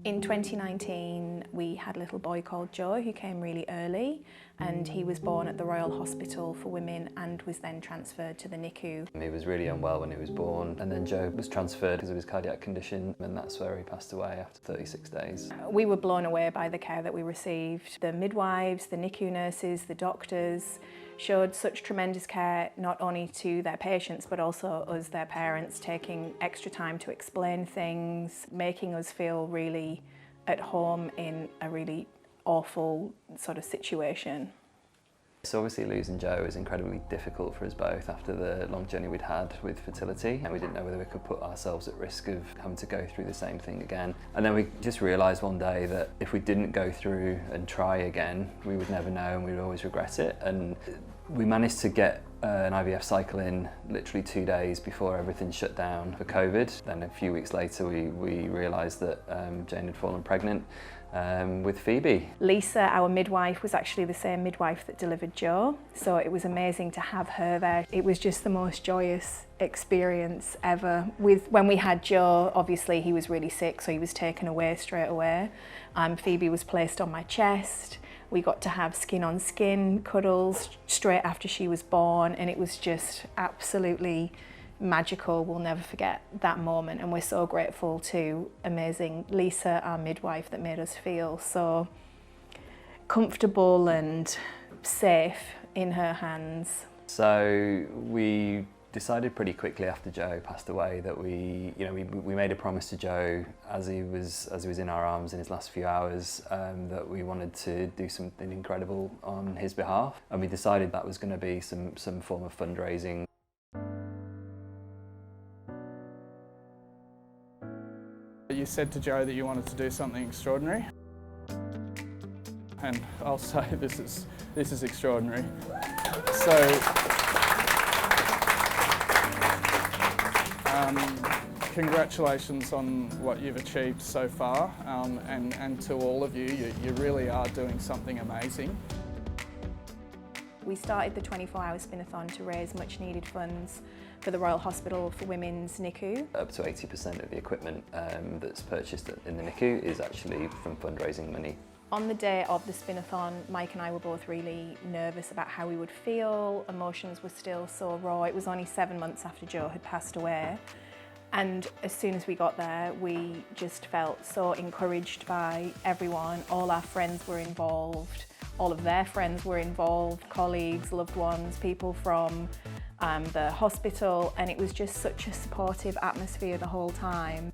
In 2019, we had a little boy called Joe who came really early, and he was born at the Royal Hospital for Women and was then transferred to the NICU. He was really unwell when he was born, and then Joe was transferred because of his cardiac condition, and that's where he passed away after 36 days. We were blown away by the care that we received. The midwives, the NICU nurses, the doctors showed such tremendous care, not only to their patients but also us, their parents, taking extra time to explain things, making us feel really at home in a really awful sort of situation. So obviously losing Joe was incredibly difficult for us both after the long journey we'd had with fertility, and we didn't know whether we could put ourselves at risk of having to go through the same thing again. And then we just realised one day that if we didn't go through and try again, we would never know and we'd always regret it. And we managed to get an IVF cycle in literally 2 days before everything shut down for COVID. Then a few weeks later we realised that Jayne had fallen pregnant with Phoebe. Lisa, our midwife, was actually the same midwife that delivered Joe, so it was amazing to have her there. It was just the most joyous experience ever. When we had Joe, obviously he was really sick, so he was taken away straight away. Phoebe was placed on my chest. We got to have skin-on-skin cuddles straight after she was born, and it was just absolutely magical. We'll never forget that moment, and we're so grateful to amazing Lisa, our midwife, that made us feel so comfortable and safe in her hands. So we decided pretty quickly after Joe passed away that we made a promise to Joe as he was in our arms in his last few hours, that we wanted to do something incredible on his behalf, and we decided that was going to be some form of fundraising. You said to Joe that you wanted to do something extraordinary, and I'll say this is extraordinary. So, congratulations on what you've achieved so far, and to all of you, you really are doing something amazing. We started the 24-hour Spinathon to raise much needed funds for the Royal Hospital for Women's NICU. Up to 80% of the equipment that's purchased in the NICU is actually from fundraising money. On the day of the Spinathon, Mike and I were both really nervous about how we would feel. Emotions were still so raw. It was only 7 months after Joe had passed away. And as soon as we got there, we just felt so encouraged by everyone. All our friends were involved. All of their friends were involved, colleagues, loved ones, people from the hospital, and it was just such a supportive atmosphere the whole time.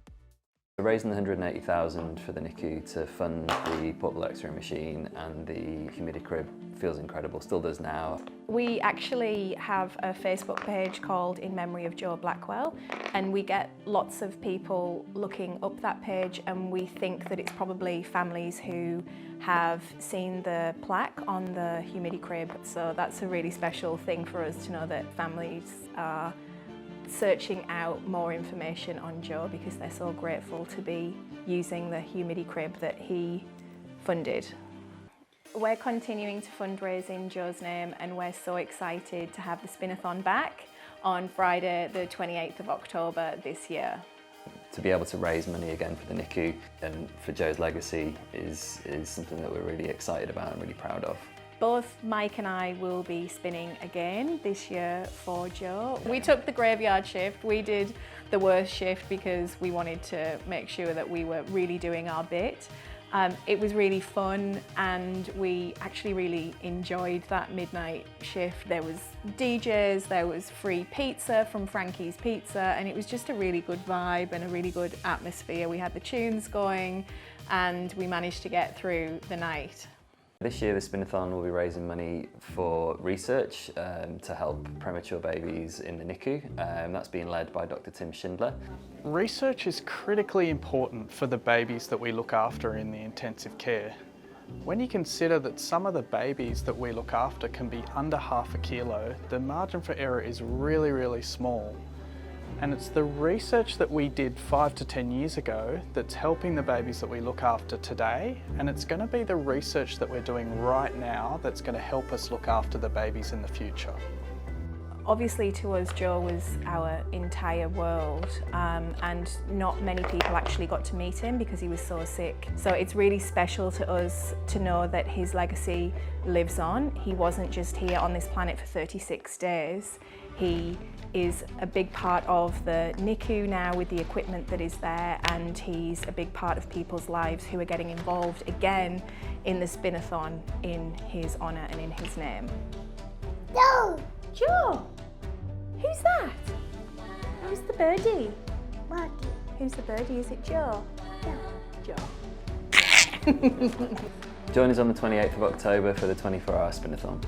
Raising the 180,000 for the NICU to fund the portable X-ray machine and the humidicrib feels incredible, still does now. We actually have a Facebook page called In Memory of Joe Blackwell, and we get lots of people looking up that page, and we think that it's probably families who have seen the plaque on the humidicrib. So that's a really special thing for us to know that families are searching out more information on Joe because they're so grateful to be using the humidicrib that he funded. We're continuing to fundraise in Joe's name, and we're so excited to have the Spinathon back on Friday the 28th of October this year. To be able to raise money again for the NICU and for Joe's legacy is something that we're really excited about and really proud of. Both Mike and I will be spinning again this year for Joe. We took the graveyard shift. We did the worst shift because we wanted to make sure that we were really doing our bit. It was really fun, and we actually really enjoyed that midnight shift. There was DJs, there was free pizza from Frankie's Pizza, and it was just a really good vibe and a really good atmosphere. We had the tunes going, and we managed to get through the night. This year the Spinathon will be raising money for research to help premature babies in the NICU. That's being led by Dr. Tim Schindler. Research is critically important for the babies that we look after in the intensive care. When you consider that some of the babies that we look after can be under half a kilo, the margin for error is really, really small. And it's the research that we did 5 to 10 years ago that's helping the babies that we look after today, and it's going to be the research that we're doing right now that's going to help us look after the babies in the future. Obviously to us, Joe was our entire world, and not many people actually got to meet him because he was so sick. So it's really special to us to know that his legacy lives on. He wasn't just here on this planet for 36 days. He is a big part of the NICU now with the equipment that is there, and he's a big part of people's lives who are getting involved again in the Spinathon in his honour and in his name. Joe! Joe! Who's that? Who's the birdie? Marty. Who's the birdie? Is it Joe? Joe. Joe. Join us on the 28th of October for the 24-hour Spinathon.